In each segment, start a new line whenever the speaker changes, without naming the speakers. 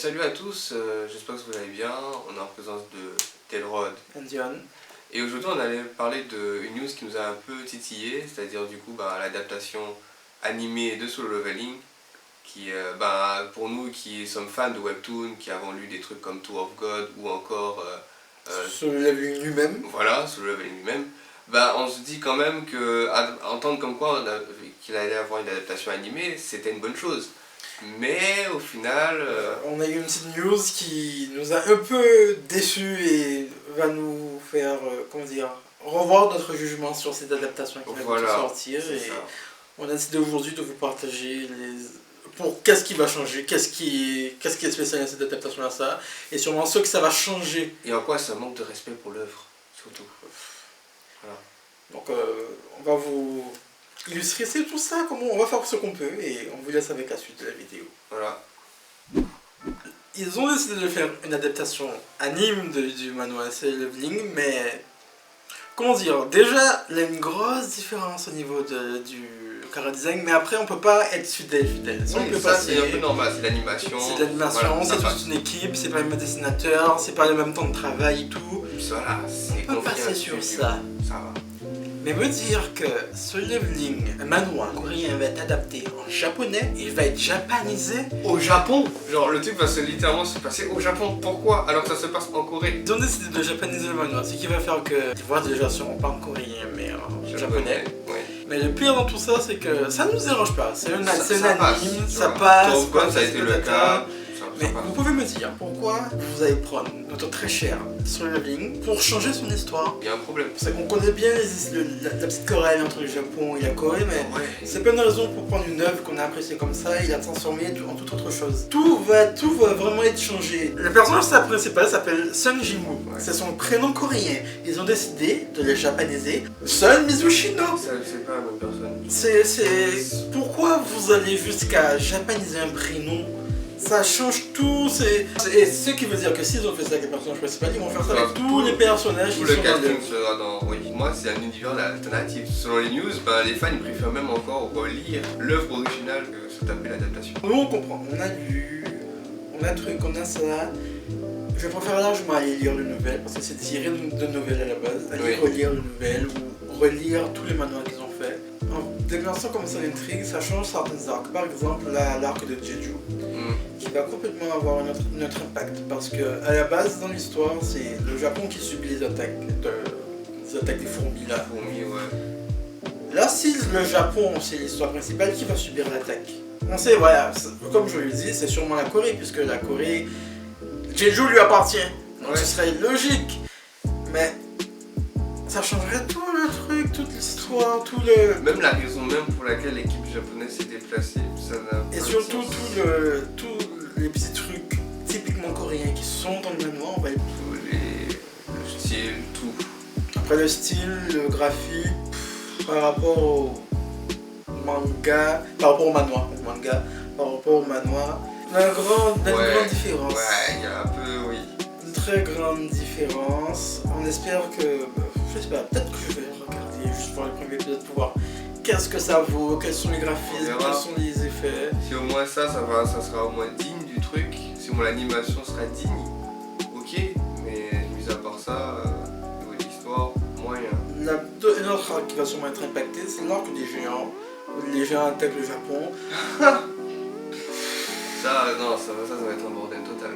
Salut à tous, j'espère que vous allez bien. On est en présence de Telrod
et Dion.
Et aujourd'hui on allait parler d'une news qui nous a un peu titillé, c'est-à-dire du coup l'adaptation animée de Solo Leveling, qui pour nous qui sommes fans de Webtoon, qui avons lu des trucs comme Tour of God ou encore
Solo Leveling lui-même.
Voilà, Solo Leveling lui-même. On se dit quand même que entendre comme quoi qu'il allait avoir une adaptation animée, c'était une bonne chose. Mais au final...
On a eu une petite news qui nous a un peu déçus et va nous faire, revoir notre jugement sur cette adaptation qui va sortir. Et ça. On a décidé aujourd'hui de vous partager qu'est-ce qui va changer, qu'est-ce qui est spécial dans cette adaptation-là, ça, et sûrement ce que ça va changer.
Et en quoi ça manque de respect pour l'œuvre, surtout. Voilà.
Donc on va vous... illustrer tout ça, comment on va faire ce qu'on peut et on vous laisse avec la suite de la vidéo.
Voilà.
Ils ont décidé de faire une adaptation anime du manuel Solo Leveling, mais comment dire, déjà il y a une grosse différence au niveau du chara design, mais après on peut pas être fidèle.
Si oui, ça c'est un peu normal, c'est l'animation.
C'est de l'animation, voilà, c'est toute une équipe, c'est pas le même dessinateur, c'est pas le même temps de travail et tout.
Voilà, c'est
on peut passer sur ça.
Ça va.
Mais me dire que Solo Leveling, un manhwa coréen, va être adapté en japonais, il va être japanisé
au Japon. Genre le truc va littéralement se passer au Japon. Pourquoi alors que ça se passe en Corée?
Ils ont décidé de japaniser le manhwa, ce qui va faire que les voix déjà seront pas en coréen mais en japonais. Ouais. Mais le pire dans tout ça, c'est que ça ne nous dérange pas. C'est un anime, ça passe.
Ça a été le cas.
Mais vous pouvez me dire pourquoi vous allez prendre notre très cher Solo Leveling pour changer son histoire?
Il y a un problème.
C'est qu'on connaît bien la petite querelle entre le Japon et la Corée, mais c'est pas une raison pour prendre une œuvre qu'on a appréciée comme ça et la transformer en toute autre chose. Tout va vraiment être changé. Le personnage principal s'appelle Sun Jimu. C'est son prénom coréen. Ils ont décidé de le japaniser Sun Mizushino.
C'est pas la même personne.
Pourquoi vous allez jusqu'à japaniser un prénom? Ça change tout, et ce qui veut dire que s'ils ont fait ça avec les personnages principaux, ils vont faire ça avec tous les personnages qui sont dans le...
sera dans... Oui, moi c'est un univers alternatif. Selon les news, les fans préfèrent même encore relire l'œuvre originale que se taper l'adaptation.
Nous on comprend, on a lu, on a un truc, on a ça. Je préfère largement aller lire les nouvelles, parce que c'est tiré de nouvelles à la base. Aller relire les nouvelles ou relire tous les manuels qu'ils ont fait. En déclenchant comme ça l'intrigue, ça change certains arcs. Par exemple, l'arc de Jeju, qui va complètement avoir notre impact. Parce que à la base, dans l'histoire, c'est le Japon qui subit les attaques des fourmis là. Là, si le Japon, c'est l'histoire principale, qui va subir l'attaque? On sait, voilà, comme je le dis, c'est sûrement la Corée, puisque la Corée, Jeju lui appartient. Donc ce serait logique. Mais ça changerait tout le truc, toute l'histoire, tout le...
Même la raison même pour laquelle l'équipe japonaise s'est déplacée, ça n'a...
Et surtout tous les petits trucs typiquement coréens qui sont dans le manhwa, on va être...
Le style, tout.
Après le style, le graphique, par rapport au manga, par rapport au manhwa, il y a une grande différence.
Ouais, il y a un peu, oui.
Une très grande différence. On espère que... Je sais pas, peut-être que je vais regarder juste pour le premier épisode pour voir qu'est-ce que ça vaut, quels sont les graphismes, quels sont les effets.
Si au moins ça sera au moins digne du truc, si au moins l'animation sera digne, ok, mais mis à part ça, au niveau de l'histoire, moyen.
Un autre arc qui va sûrement être impacté, c'est l'arc des géants, où les géants attaquent le Japon.
ça va être un bordel total.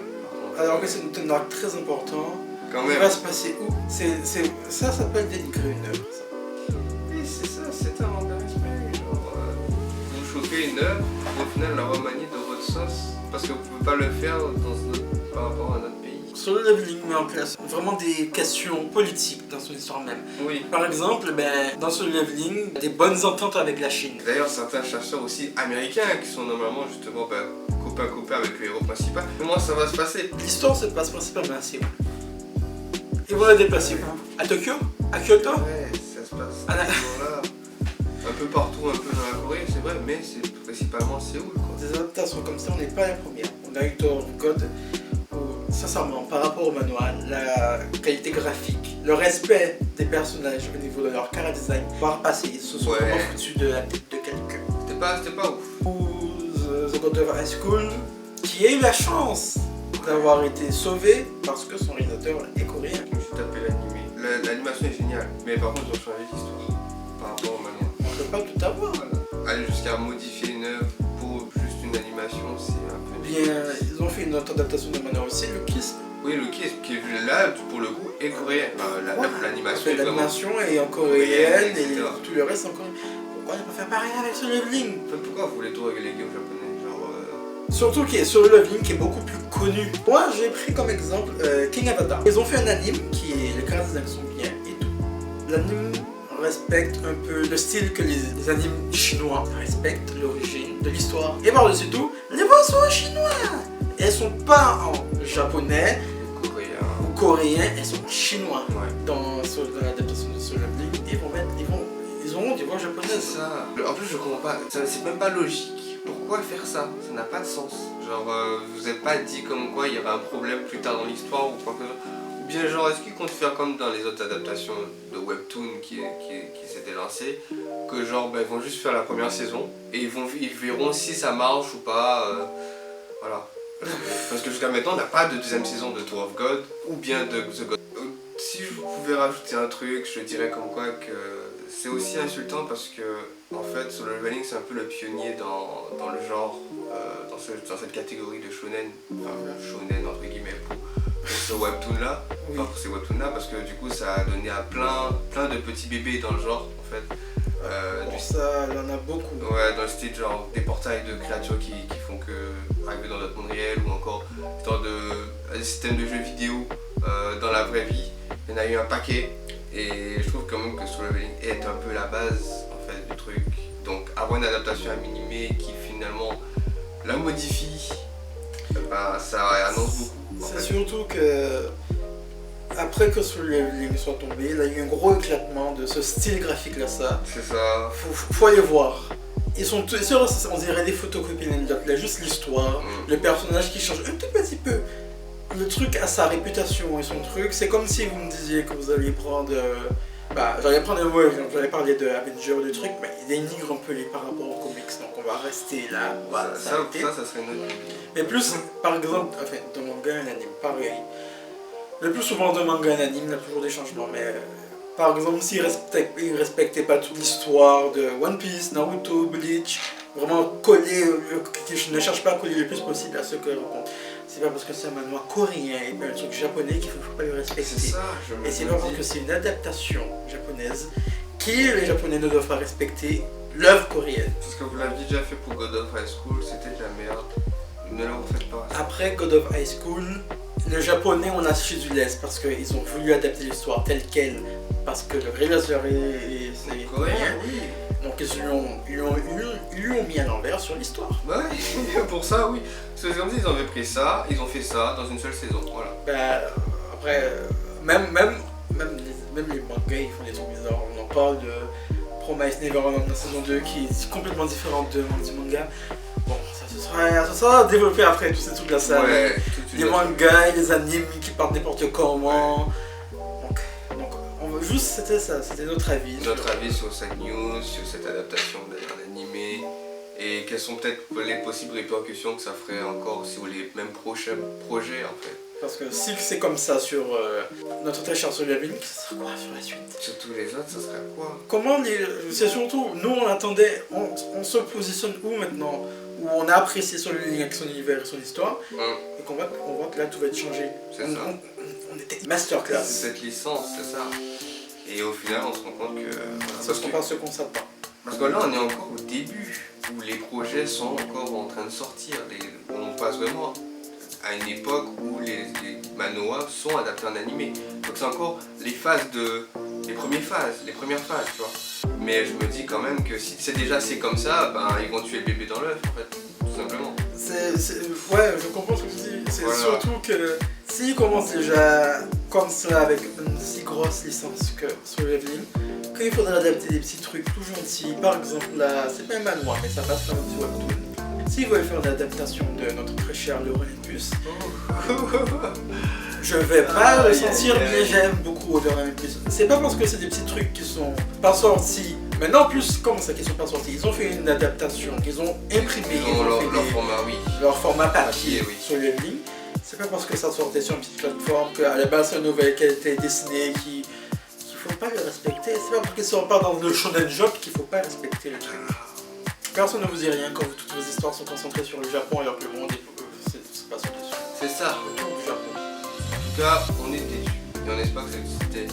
Alors que c'est un arc très important.
Quand même.
Il va se passer où? Ça s'appelle dénigrer une œuvre, ça.
Oui, c'est ça, c'est un manque de respect. Genre, vous choquez une œuvre, au final la remanier de votre sauce, parce que vous pouvez pas le faire par rapport à notre pays.
Solo Leveling met en place vraiment des questions politiques dans son histoire même.
Oui.
Par exemple, dans Solo Leveling, des bonnes ententes avec la Chine.
D'ailleurs, certains chercheurs aussi américains qui sont normalement justement copains avec le héros principal. Comment ça va se passer?
L'histoire se passe principalement à Séoul. Ils vont la déplacer où? À Tokyo? À Kyoto?
Ouais, ça se passe là, un peu partout, un peu dans la Corée, c'est vrai, mais c'est principalement Séoul, quoi.
Des adaptations comme ça, on n'est pas la première. On a eu Tour of God, où, sincèrement, par rapport au manuel, la qualité graphique, le respect des personnages au niveau de leur chara design, par passé, ils se sont vraiment foutus de la tête de quelqu'un.
C'était pas ouf.
Ou The God of High School, qui a eu la chance d'avoir été sauvé parce que son réalisateur est coréen.
Je me suis tapé l'animé. L'animation est géniale, mais par contre ils ont changé l'histoire par rapport au manoir.
On peut pas tout avoir.
Aller jusqu'à modifier une œuvre pour juste une animation, c'est un peu...
Bien, ils ont fait une autre adaptation de manoir aussi, le Kiss.
Oui, le Kiss, qui là, pour le coup, est coréen. L'animation est vraiment...
L'animation est en coréenne et
etc.
tout le reste en coréen. Pourquoi on n'a pas fait pareil avec Solo Leveling?
En fait, pourquoi vous voulez tout reléguer au japonais? Genre...
Surtout qui est Solo Leveling qui est beaucoup plus connu. Moi j'ai pris comme exemple King Avatar. Ils ont fait un anime qui est, les caractères sont bien et tout. L'anime respecte un peu le style que les animes chinois respectent, l'origine de l'histoire. Et par-dessus tout, les voix sont en chinois. Elles sont pas en japonais
coréen.
ou coréen, elles sont en chinois.
Ouais.
Dans l'adaptation de Solo Leveling, ils auront des voix
C'est
japonaises.
ça. En plus, je comprends pas. C'est même pas logique. Pourquoi faire ça? Ça n'a pas de sens. Genre, vous êtes pas dit comme quoi il y aura un problème plus tard dans l'histoire ou quoi que ce soit. Ou bien, genre, est-ce qu'ils comptent faire comme dans les autres adaptations de Webtoon qui s'étaient lancées, que genre, ben, ils vont juste faire la première saison et ils verront si ça marche ou pas. Voilà. Parce que jusqu'à maintenant, on n'a pas de deuxième saison de Tower of God ou bien de The God. Si je pouvais rajouter un truc, je dirais comme quoi que c'est aussi insultant parce que en fait Solo Leveling c'est un peu le pionnier dans le genre, dans cette catégorie de shonen, enfin shonen entre guillemets pour ce webtoon là,
Oui.
enfin pour ces webtoons là, parce que du coup ça a donné à plein de petits bébés dans le genre en fait.
Bon, ça, il y en a beaucoup.
Ouais, dans le style genre des portails de créatures qui font que arriver dans notre monde réel ou encore des systèmes de jeux vidéo dans la vraie vie. Il y en a eu un paquet et je trouve quand même que Solo Leveling est un peu la base en fait du truc. Donc avoir une adaptation animée qui finalement la modifie, bah, ça annonce beaucoup.
C'est surtout que après que Solo Leveling soit tombé, il y a eu un gros éclatement de ce style graphique là, ça.
C'est ça.
Faut aller voir. Ils sont tous, on dirait des photocopies l'un de l'autre. Il y a juste l'histoire, le personnage qui change un tout petit peu. Le truc a sa réputation et son truc. C'est comme si vous me disiez que vous alliez prendre. J'allais prendre un mot, j'allais parler de Avenger, du truc, mais il dénigre un peu par rapport aux comics. Donc on va rester là. On va s'arrêter.
Ça serait une autre.
Mais plus, par exemple, enfin, de manga et un anime, pareil. Le plus souvent de manga et un anime, il y a toujours des changements, mais par exemple, s'ils ne respectaient pas toute l'histoire de One Piece, Naruto, Bleach, vraiment coller, ne cherche pas à coller le plus possible à ce que raconte. C'est pas parce que c'est un manoir coréen et pas un truc japonais qu'il faut pas le respecter.
C'est ça,
et c'est pas parce que c'est une adaptation japonaise que les japonais ne doivent pas respecter l'œuvre coréenne.
Parce que vous l'aviez déjà fait pour God of High School, c'était de la merde. Ne le refaites pas.
Après God of High School, le japonais on a su du lest parce qu'ils ont voulu adapter l'histoire telle qu'elle. Parce que le réalisateur est coréen.
Oui.
Donc ils lui ont mis à l'envers sur l'histoire.
Ouais, pour ça, oui. Parce que comme ils avaient pris ça, ils ont fait ça dans une seule saison, voilà.
Après, même les mangas, ils font des trucs bizarres. On en parle de Promise Neverland dans la saison 2 qui est complètement différente du manga. Bon, ça sera développé après tous ces trucs là. Ça,
ouais,
les mangas et les animes qui partent n'importe comment. Ouais. Juste c'était ça, c'était notre avis.
Notre avis sur cette news, sur cette adaptation d'un animé et quelles sont peut-être les possibles répercussions que ça ferait encore sur les mêmes prochains projets en fait.
Parce que si c'est comme ça sur notre très cher Solo Leveling, ça sera quoi sur la suite?
Sur tous les autres, ça serait quoi?
C'est surtout, nous on attendait, on se positionne où maintenant? Où on a apprécié Solo Leveling avec son univers et son histoire, et qu'on voit que là tout va être changé. On était masterclass.
C'est cette licence, c'est ça. Et au final, on se rend compte que...
Parce qu'on passe ce qu'on s'attend.
Parce que là, on est encore au début, où les projets sont encore en train de sortir. On passe vraiment à une époque où les manhwas sont adaptés en animé. Donc c'est encore les premières phases, tu vois. Mais je me dis quand même que si c'est comme ça, ben ils vont tuer le bébé dans l'œuf, en fait, tout simplement.
Ouais, je comprends ce que tu dis. C'est surtout que s'ils commencent déjà comme ça avec une si grosse licence que Solo Leveling, qu'il faudrait adapter des petits trucs tout gentils, par exemple là, c'est pas un manoir, mais ça passe par un petit webtoon. S'ils veulent faire l'adaptation de notre très cher Le Olympus, je vais pas le sentir, mais j'aime beaucoup Le Olympus. C'est pas parce que c'est des petits trucs qui sont pas sortis. Maintenant, en plus, comment ça qu'ils sont pas sortis? Ils ont fait une adaptation, qu'ils ont imprimé,
Ils ont leur format, oui.
Leur format papier
oui.
sur le ligne. C'est pas parce que ça sortait sur une petite plateforme qu'à la base c'est une nouvelle qui a été dessinée qu'il faut pas le respecter. C'est pas parce que ça part dans le Shonen Jump qu'il faut pas respecter le truc. Personne ne vous dit rien quand toutes vos histoires sont concentrées sur le Japon alors que le monde c'est pas sur dessus.
C'est ça.
Autour du Japon.
En tout cas, on est déçus. Et on espère que c'était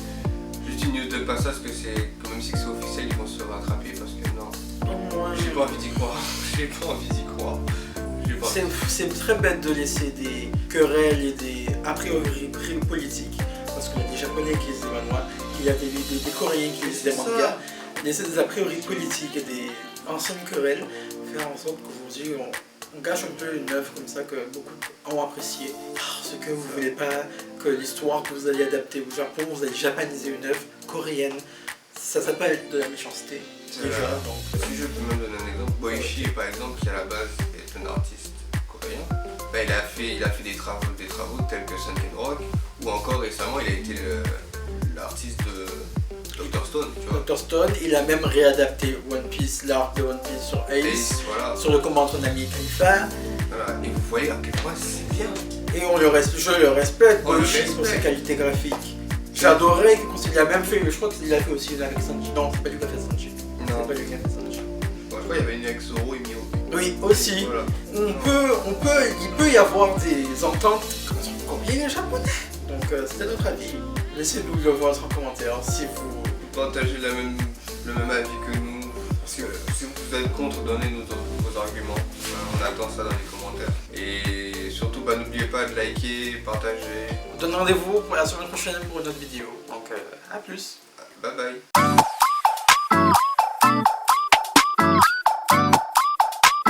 juste une news de passage, que c'est, même si c'est officiel, ils vont se rattraper parce que non. J'ai pas envie d'y croire. J'ai pas envie d'y croire.
C'est très bête de laisser des querelles et des a priori politiques, parce qu'il y a des Japonais qui lisent des manhwas, il y a des Coréens qui lisent des mangas, laisser des a priori politiques et des anciennes querelles, faire en sorte qu'aujourd'hui on gâche un peu une œuvre comme ça que beaucoup ont apprécié. Parce que vous voulez pas que l'histoire que vous allez adapter au Japon, vous allez japaniser une œuvre coréenne, ça s'appelle de la méchanceté. Déjà, donc.
Si je peux même donner un exemple, Boichi par exemple, qui à la base est un artiste coréen, bah, il a fait des travaux tels que Sunken Rock, ou encore récemment il a été l'artiste de Dr. Stone, tu vois.
Dr. Stone, il a même réadapté One Piece, l'arc de One Piece sur Ace,
voilà.
sur le combat entre Nami et Kaifa.
Voilà. Et vous voyez à quel point c'est bien.
Et je le respecte, Boichi, pour ses qualités graphiques. J'ai adoré qu'il a même fait, je crois qu'il a fait aussi une avec Sanji. Non, c'est pas lui qui a fait Sanji.
Non.
C'est pas lui qui a fait Sanji.
Bon, je crois qu'il y avait une avec Zoro et Mio.
Oui, aussi.
Voilà.
Il peut y avoir des ententes qui sont combien les japonais. Donc c'était notre avis. Laissez-nous le voir en commentaire si vous
partagez le même avis que nous. Parce que si vous êtes contre, donnez-nous vos arguments. On attend ça dans les commentaires. Et surtout, n'oubliez pas de liker, partager.
On donne rendez-vous pour la semaine prochaine pour une autre vidéo. Donc à plus.
Bye bye.